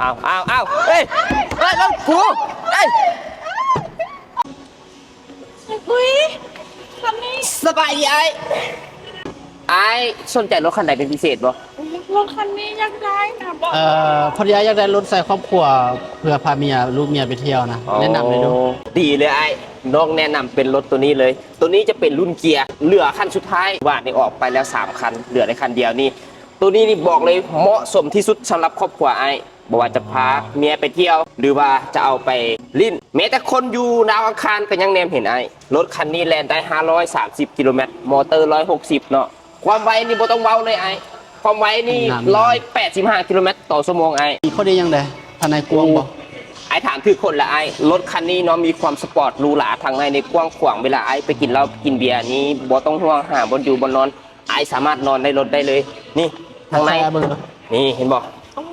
เอาเฮ้ยรถกูเฮ้ยอุ้ยคันนี้สบายดีไอ้สนใจรถคันไหนเป็นพิเศษบ่รถคันนี้อยากได้นะบอกพอดีอยากได้รถใส่ครอบครัวเพื่อพาเมียลูกเมียไปเที่ยวนะแนะนำเลยดูดีเลยไอ้น้องแนะนำเป็นรถตัวนี้เลยตัวนี้จะเป็นรุ่นเกียร์เหลือคันสุดท้ายว่านี่ออกไปแล้ว3คันเหลือในคันเดียวนี่ตัวนี้นี่บอกเลยเหมาะสมที่สุดสำหรับครอบครัวไอ้บอกว่าจะพาเมียไปเที่ยวหรือว่าจะเอาไปลิ้นแม้แต่คนอยู่ดาวอังคารก็ยังแนมเห็นไอ้รถคันนี้แล่นได้530กิโลเมตรมอเตอร์160เนาะความไวนี่บ่ต้องเว้าเลยไอ้ความไวนี่185กิโลเมตรต่อชั่วโมงไอ้มีข้อดียังไงภายในกว้างบ่ไอ้ถามคือคนละไอ้รถคันนี้เนาะมีความสปอร์ตหรูหราทางในกว้างขวางเวลาไอ้ไปกินเหล้ากินเบียร์นี้บ่ต้องห่วงหาบนอยู่บนนอนไอ้สามารถนอนในรถได้เลยนี่ทางในนี่เห็นบ่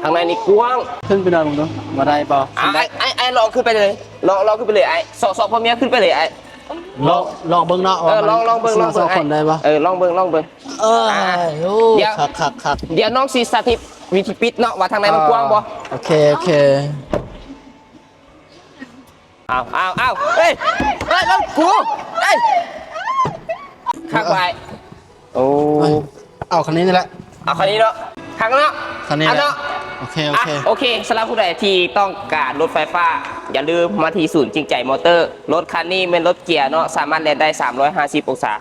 ทางในนี่กว้างขึ้นไปนอนมึงดูมาได้ป่ะไอ้ลองขึ้นไปเลยลองขึ้นไปเลยไอ้สอบพ่อเมียขึ้นไปเลยไอ้ลองเบิ้งเนาะลองเบิ้งคนได้ป่ะลองเบิ้งเดี๋ยวขักเดี๋ยวน้องซีสาธิตวิธีปิดเนาะว่าทางในมันกว้างบ่โอเคเอาเฮ้ยรถกูเฮ้ยข้างไว้โอ้เอาคันนี้นี่แหละเอาคันนี้เนาะข้างเนาะคันนี้เนาะโอเคสำหรับผู้ใดที่ต้องการรถไฟฟ้าอย่าลืมมาที่ศูนย์จริงใจมอเตอร์รถคันนี้เป็นรถเกียร์เนาะสามารถแล่นได้350องศา